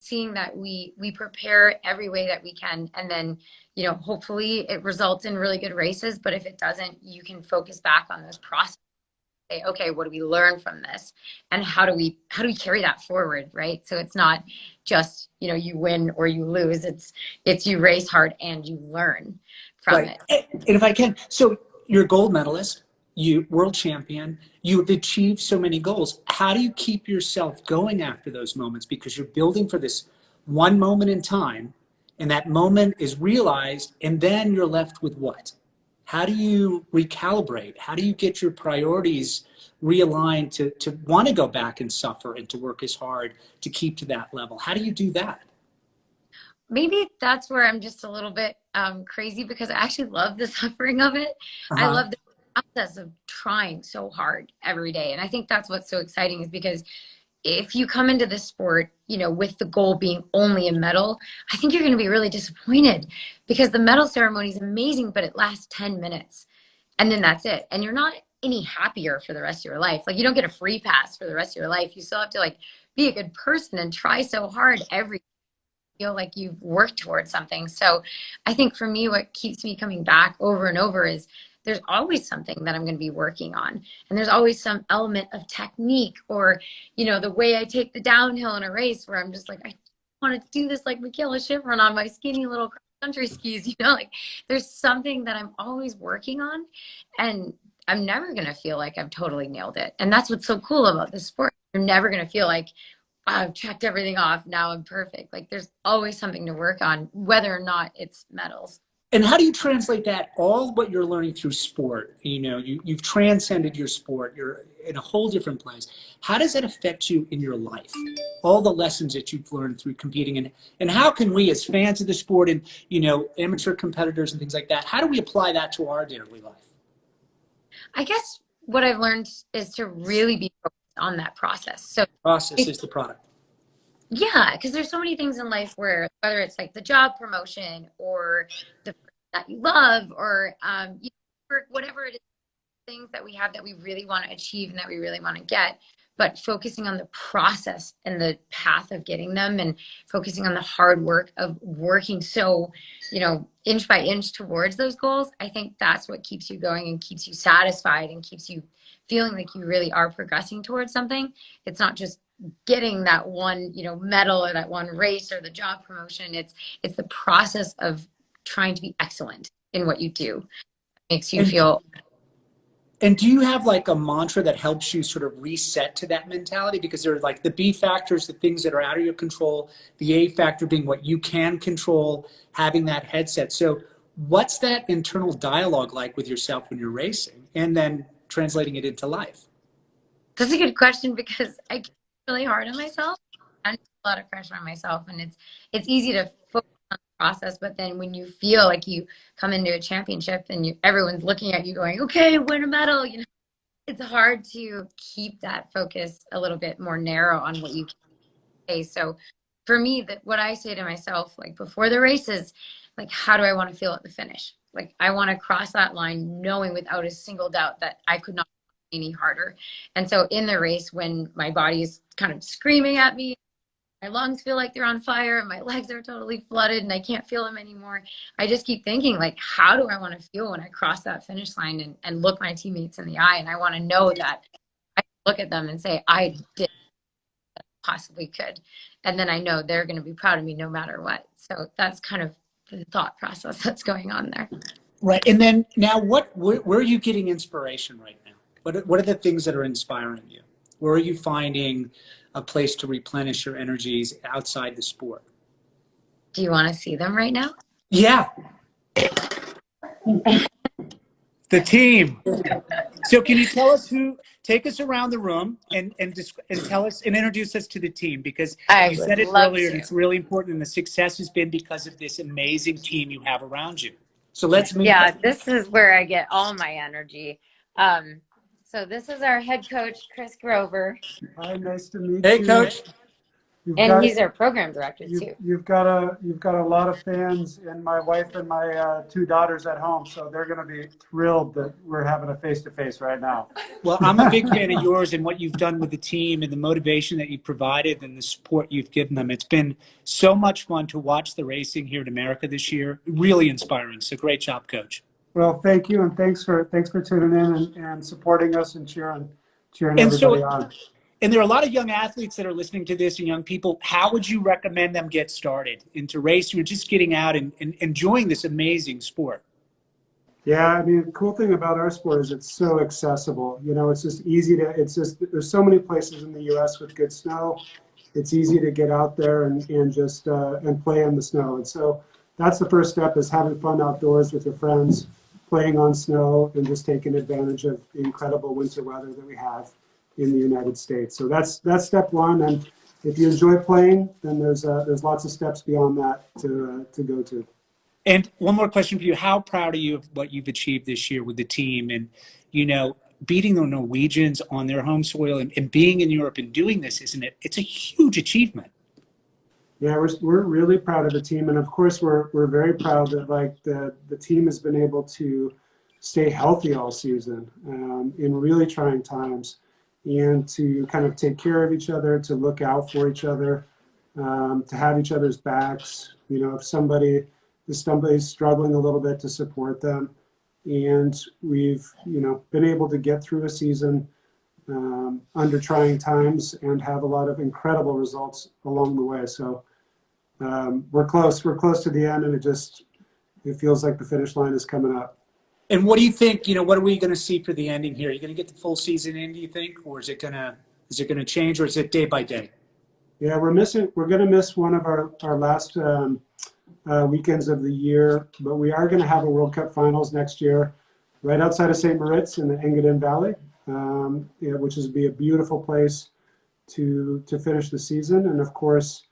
seeing that we prepare every way that we can, and then, you know, hopefully it results in really good races. But if it doesn't, you can focus back on those processes. Say, okay, what do we learn from this, and how do we carry that forward, right? So it's not just, you know, you win or you lose. It's you race hard and you learn from Right. it. And if I can, so you're a gold medalist, you world champion, you've achieved so many goals. How do you keep yourself going after those moments? Because you're building for this one moment in time, and that moment is realized, and then you're left with what? How do you recalibrate? How do you get your priorities realigned to want to go back and suffer and to work as hard to keep to that level? How do you do that? Maybe that's where I'm just a little bit crazy, because I actually love the suffering of it. I Uh-huh. love the process of trying so hard every day. And I think that's what's so exciting, is because if you come into this sport, you know, with the goal being only a medal, I think you're going to be really disappointed, because the medal ceremony is amazing, but it lasts 10 minutes and then that's it. And you're not any happier for the rest of your life. Like, you don't get a free pass for the rest of your life. You still have to, like, be a good person and try so hard every feel like you've worked towards something. So I think for me, what keeps me coming back over and over is there's always something that I'm going to be working on. And there's always some element of technique, or, you know, the way I take the downhill in a race, where I'm just like, I want to do this like Michaela Schifrin on my skinny little country skis, you know, like there's something that I'm always working on, and I'm never going to feel like I've totally nailed it. And that's what's so cool about this sport. You're never going to feel like, I've checked everything off, now I'm perfect. Like, there's always something to work on, whether or not it's medals. And how do you translate that, all what you're learning through sport? You know, you've transcended your sport. You're in a whole different place. How does that affect you in your life? All the lessons that you've learned through competing, and how can we, as fans of the sport and, you know, amateur competitors and things like that, how do we apply that to our daily life? I guess what I've learned is to really be focused on that process. So Process is the product. yeah, because there's so many things in life where, whether it's like the job promotion or the person that you love, or you know, work, whatever it is, things that we have that we really want to achieve and that we really want to get, but focusing on the process and the path of getting them, and focusing on the hard work of working so, you know, inch by inch towards those goals. I think that's what keeps you going and keeps you satisfied and keeps you feeling like you really are progressing towards something. It's not just getting that one, you know, medal or that one race or the job promotion. It's the process of trying to be excellent in what you do. It makes you feel. And do you have like a mantra that helps you sort of reset to that mentality? Because there are like the B factors, the things that are out of your control, the A factor being what you can control, having that headset. So what's that internal dialogue like with yourself when you're racing, and then translating it into life? That's a good question, because I get really hard on myself. I put a lot of pressure on myself, and it's easy to focus on the process. But then when you feel like you come into a championship and everyone's looking at you going, okay, win a medal, you know, it's hard to keep that focus a little bit more narrow on what you can say. So for me, that what I say to myself, like before the race, is like, how do I want to feel at the finish? Like, I want to cross that line knowing without a single doubt that I could not any harder. And so in the race, when my body is kind of screaming at me, my lungs feel like they're on fire and my legs are totally flooded and I can't feel them anymore, I just keep thinking, like, how do I want to feel when I cross that finish line and look my teammates in the eye? And I want to know that I can look at them and say, I did what I possibly could. And then I know they're going to be proud of me no matter what. So that's kind of the thought process that's going on there. Right. And then now where are you getting inspiration right now? What are the things that are inspiring you? Where are you finding a place to replenish your energies outside the sport? Do you want to see them right now? Yeah. The team. So can you tell us take us around the room and tell us and introduce us to the team, because I you would said it love earlier to. and it's really important, and the success has been because of this amazing team you have around you. So let's meet. Yeah, this is where I get all my energy. So this is our head coach, Chris Grover. Hi, nice to meet you. Hey, Coach. You've And got he's our program director too. you've got a lot of fans, and my wife and my two daughters at home, so they're going to be thrilled that we're having a face-to-face right now. Well, I'm a big fan of yours and what you've done with the team and the motivation that you've provided and the support you've given them. It's been so much fun to watch the racing here in America this year. Really inspiring. So great job, Coach. Well, thank you, and thanks for tuning in and supporting us and cheering And so, everybody on. and there are a lot of young athletes that are listening to this and young people. How would you recommend them get started into racing or just getting out and enjoying this amazing sport? Yeah, I mean, the cool thing about our sport is it's so accessible. You know, it's just easy to, there's so many places in the U.S. with good snow. It's easy to get out there and just, and play in the snow. And so that's the first step, is having fun outdoors with your friends, playing on snow, and just taking advantage of the incredible winter weather that we have in the United States. So that's step one. And if you enjoy playing, then there's lots of steps beyond that to go to. And one more question for you. How proud are you of what you've achieved this year with the team and, you know, beating the Norwegians on their home soil and being in Europe and doing this, isn't it? It's a huge achievement. Yeah, we're really proud of the team. And of course, we're very proud that like the team has been able to stay healthy all season in really trying times, and to kind of take care of each other, to look out for each other, to have each other's backs. You know, if somebody's struggling a little bit, to support them. And we've, you know, been able to get through a season under trying times and have a lot of incredible results along the way. So we're close to the end, and it feels like the finish line is coming up. And what do you think, you know, what are we going to see for the ending here? Are you going to get the full season in, do you think? Or is it going to change, or is it day by day? Yeah, we're going to miss one of our last weekends of the year, but we are going to have a World Cup finals next year right outside of St. Moritz in the Engadin Valley, which is be a beautiful place to finish the season. And of course,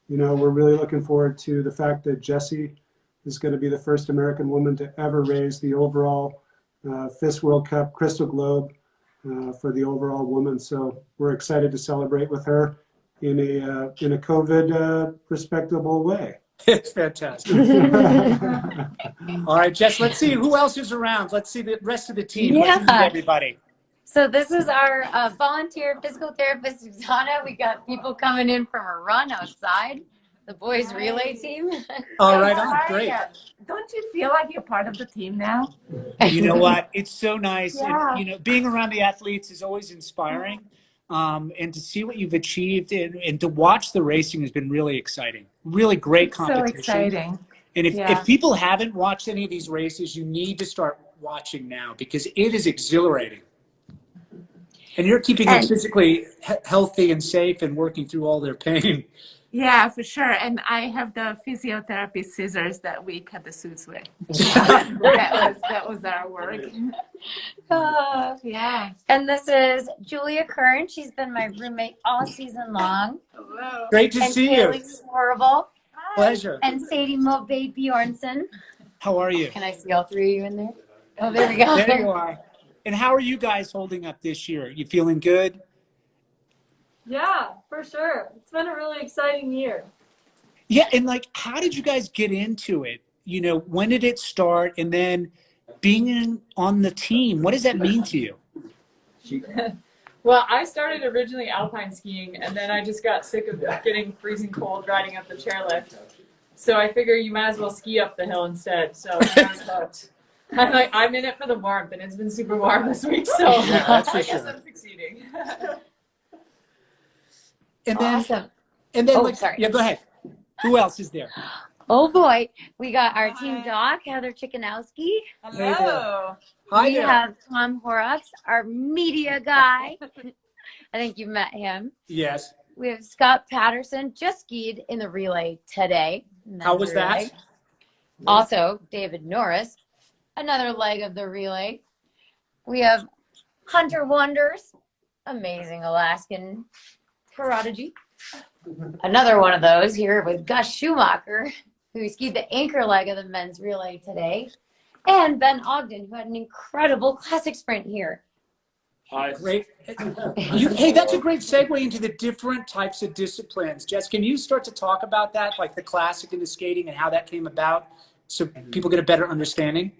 you know, we're really looking forward to the fact that Jessie is going to be the first American woman to ever raise the overall FIS World Cup Crystal Globe for the overall woman. So we're excited to celebrate with her in a COVID respectable way. It's fantastic. All right, Jess, let's see who else is around. Let's see the rest of the team. Yeah. Let's meet everybody. So this is our volunteer physical therapist, Susanna. We got people coming in from a run outside, the boys relay team. All right, great. Don't you feel like you're part of the team now? You know what? It's so nice. Yeah. And, you know, being around the athletes is always inspiring. And to see what you've achieved and to watch the racing has been really exciting. Really great competition. So exciting. And if people haven't watched any of these races, you need to start watching now, because it is exhilarating. And you're keeping them physically healthy and safe and working through all their pain. Yeah, for sure. And I have the physiotherapy scissors that we cut the suits with. that was our work. Yeah. And this is Julia Kern. She's been my roommate all season long. Hello. Great to see you. Kaylee Swervel. Pleasure. And Sadie Mulvey Bjornsson. How are you? Can I see all three of you in there? Oh, there we go. There you are. And how are you guys holding up this year? You feeling good? Yeah, for sure. It's been a really exciting year. Yeah, and like, how did you guys get into it? You know, when did it start? And then being on the team, what does that mean to you? Well, I started originally alpine skiing, and then I just got sick of getting freezing cold riding up the chairlift. So I figure you might as well ski up the hill instead. So I was hooked. I'm in it for the warmth, and it's been super warm this week, so Yeah, that's for I guess sure. I'm succeeding. And then, Awesome. Sorry. Yeah, go ahead. Who else is there? Oh boy, we got our team doc, Heather Chickanowski. Hello. Hi We there. have Tom Horrocks, our media guy. I think you've met him. Yes. We have Scott Patterson, just skied in the relay today. How was that? Relay. Also, David Norris, another leg of the relay. We have Hunter Wonders, amazing Alaskan prodigy. Another one of those here with Gus Schumacher, who skied the anchor leg of the men's relay today. And Ben Ogden, who had an incredible classic sprint here. Great. Hey, that's a great segue into the different types of disciplines. Jess, can you start to talk about that, like the classic and the skating and how that came about so people get a better understanding?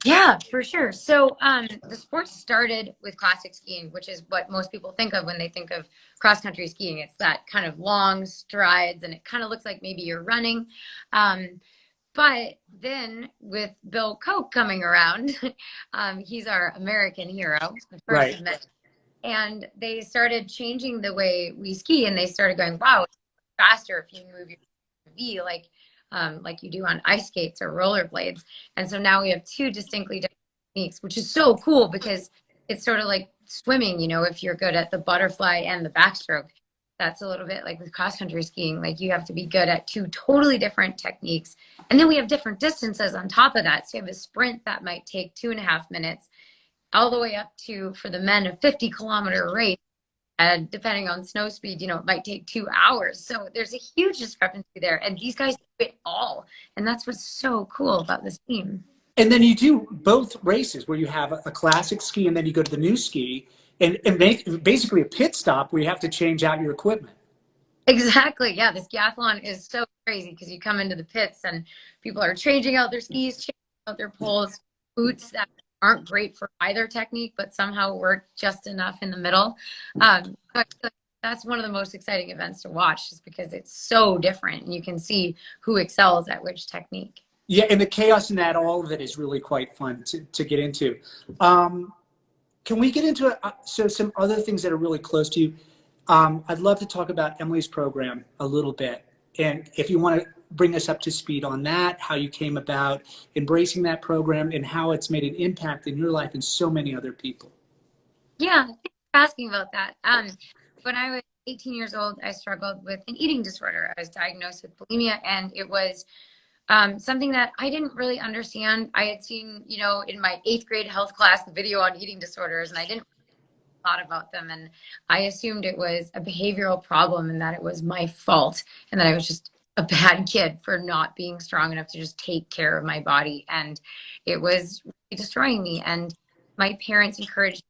Yeah, for sure. So the sport started with classic skiing, which is what most people think of when they think of cross country skiing. It's that kind of long strides, and it kind of looks like maybe you're running. Um, but then with Bill Koch coming around, he's our American hero, the first Right. of many. And they started changing the way we ski, and they started going, wow, it's faster if you move your V like you do on ice skates or rollerblades. And so now we have two distinctly different techniques, which is so cool because it's sort of like swimming, if you're good at the butterfly and the backstroke. That's a little bit like with cross country skiing. Like you have to be good at two totally different techniques. And then we have different distances on top of that. So you have a sprint that might take 2.5 minutes, all the way up to, for the men, a 50-kilometer race. And depending on snow speed, it might take 2 hours. So there's a huge discrepancy there. And these guys do it all. And that's what's so cool about this team. And then you do both races where you have a classic ski and then you go to the new ski and make basically a pit stop where you have to change out your equipment. Exactly. Yeah. The skiathlon is so crazy because you come into the pits and people are changing out their skis, changing out their poles, boots that aren't great for either technique, but somehow work just enough in the middle. So I feel like that's one of the most exciting events to watch just because it's so different and you can see who excels at which technique. Yeah, and the chaos in that, all of it is really quite fun to get into. Can we get into so some other things that are really close to you? I'd love to talk about Emily's program a little bit. And if you want to bring us up to speed on that, how you came about embracing that program and how it's made an impact in your life and so many other people. Yeah, thanks for asking about that. When I was 18 years old, I struggled with an eating disorder. I was diagnosed with bulimia, and it was something that I didn't really understand. I had seen, in my 8th grade health class, the video on eating disorders, and I didn't thought about them. And I assumed it was a behavioral problem and that it was my fault and that I was just a bad kid for not being strong enough to just take care of my body. And it was really destroying me. And my parents encouraged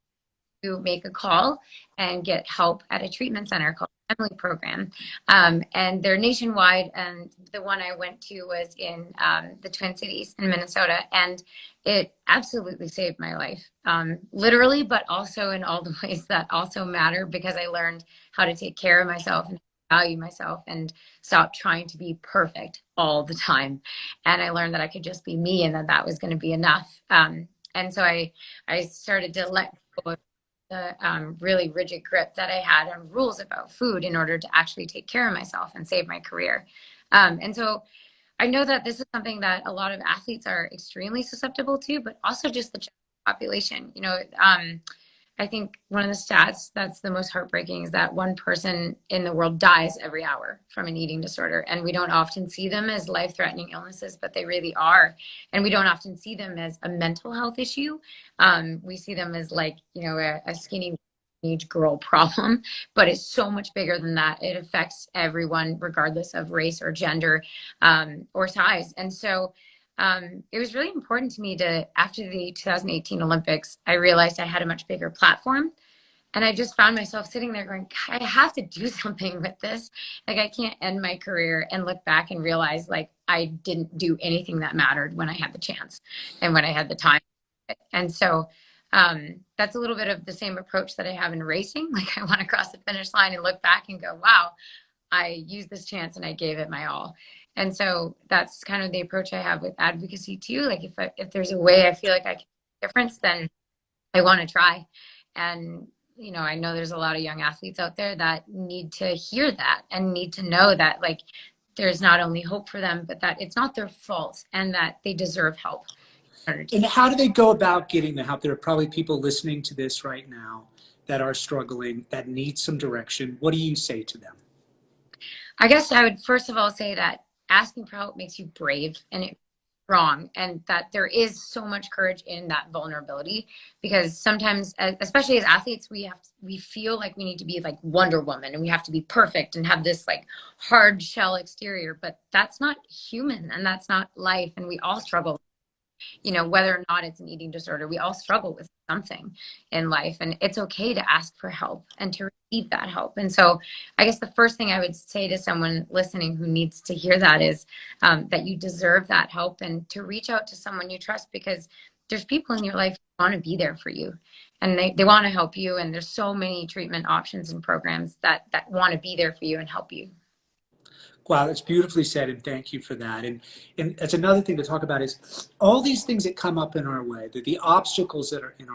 me to make a call and get help at a treatment center called Emily program. And they're nationwide. And the one I went to was in the Twin Cities in Minnesota. And it absolutely saved my life, literally, but also in all the ways that also matter because I learned how to take care of myself and value myself and stop trying to be perfect all the time. And I learned that I could just be me and that was going to be enough. And so I started to let go of the really rigid grip that I had on rules about food in order to actually take care of myself and save my career. And so I know that this is something that a lot of athletes are extremely susceptible to, but also just the general population. I think one of the stats that's the most heartbreaking is that one person in the world dies every hour from an eating disorder. And we don't often see them as life-threatening illnesses, but they really are. And we don't often see them as a mental health issue. We see them as like, a skinny teenage girl problem, but it's so much bigger than that. It affects everyone, regardless of race or gender or size. And so it was really important to me after the 2018 Olympics, I realized I had a much bigger platform. And I just found myself sitting there going, I have to do something with this. Like, I can't end my career and look back and realize, like, I didn't do anything that mattered when I had the chance and when I had the time. And so that's a little bit of the same approach that I have in racing. Like, I want to cross the finish line and look back and go, wow, I used this chance and I gave it my all. And so that's kind of the approach I have with advocacy too. Like if there's a way I feel like I can make a difference, then I want to try. And, I know there's a lot of young athletes out there that need to hear that and need to know that, like, there's not only hope for them, but that it's not their fault and that they deserve help. And how do they go about getting the help? There are probably people listening to this right now that are struggling, that need some direction. What do you say to them? I guess I would first of all say that asking for help makes you brave and it's strong, and that there is so much courage in that vulnerability, because sometimes, especially as athletes, we feel like we need to be like Wonder Woman and we have to be perfect and have this like hard shell exterior, but that's not human and that's not life, and we all struggle. whether or not it's an eating disorder, we all struggle with something in life, and it's okay to ask for help and to receive that help. And so I guess the first thing I would say to someone listening who needs to hear that is that you deserve that help, and to reach out to someone you trust, because there's people in your life who want to be there for you, and they want to help you. And there's so many treatment options and programs that want to be there for you and help you. Wow, that's beautifully said, and thank you for that. And that's another thing to talk about is all these things that come up in our way, the obstacles that are in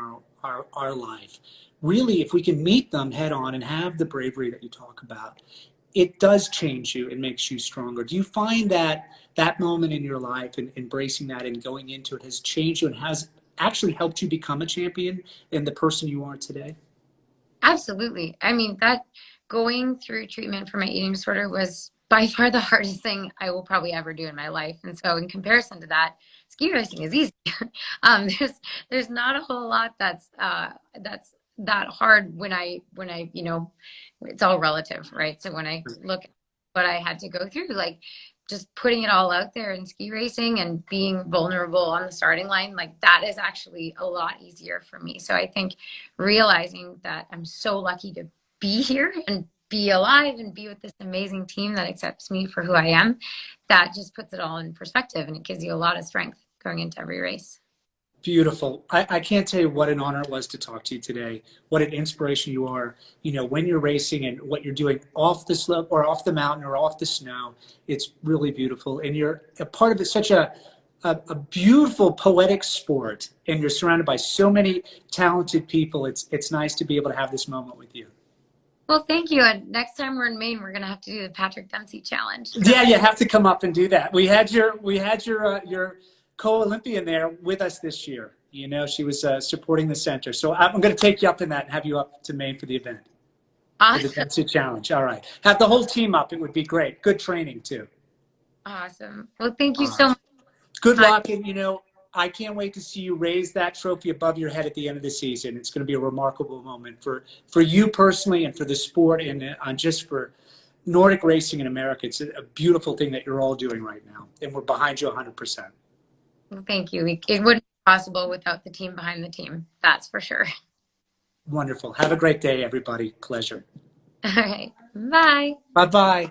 our life. Really, if we can meet them head on and have the bravery that you talk about, it does change you and makes you stronger. Do you find that that moment in your life and embracing that and going into it has changed you and has actually helped you become a champion and the person you are today? Absolutely. I mean, that going through treatment for my eating disorder was by far the hardest thing I will probably ever do in my life. And so in comparison to that, ski racing is easy. There's not a whole lot that's that hard when I it's all relative, right? So when I look at what I had to go through, like just putting it all out there in ski racing and being vulnerable on the starting line, like that is actually a lot easier for me. So I think realizing that I'm so lucky to be here and be alive and be with this amazing team that accepts me for who I am, that just puts it all in perspective, and it gives you a lot of strength going into every race. Beautiful. I can't tell you what an honor it was to talk to you today. What an inspiration you are, when you're racing and what you're doing off the slope or off the mountain or off the snow. It's really beautiful. And you're a part of it, such a beautiful poetic sport. And you're surrounded by so many talented people. It's nice to be able to have this moment with you. Well, thank you. And next time we're in Maine, we're going to have to do the Patrick Dempsey challenge. Yeah, you have to come up and do that. We had your co-Olympian there with us this year. She was supporting the center. So I'm going to take you up in that and have you up to Maine for the event. Awesome. For the Dempsey challenge. All right. Have the whole team up. It would be great. Good training too. Awesome. Well, thank you so much. Good luck. And, I can't wait to see you raise that trophy above your head at the end of the season. It's going to be a remarkable moment for you personally and for the sport and just for Nordic racing in America. It's a beautiful thing that you're all doing right now. And we're behind you 100%. Well, thank you. It wouldn't be possible without the team behind the team. That's for sure. Wonderful. Have a great day, everybody. Pleasure. All right. Bye. Bye-bye.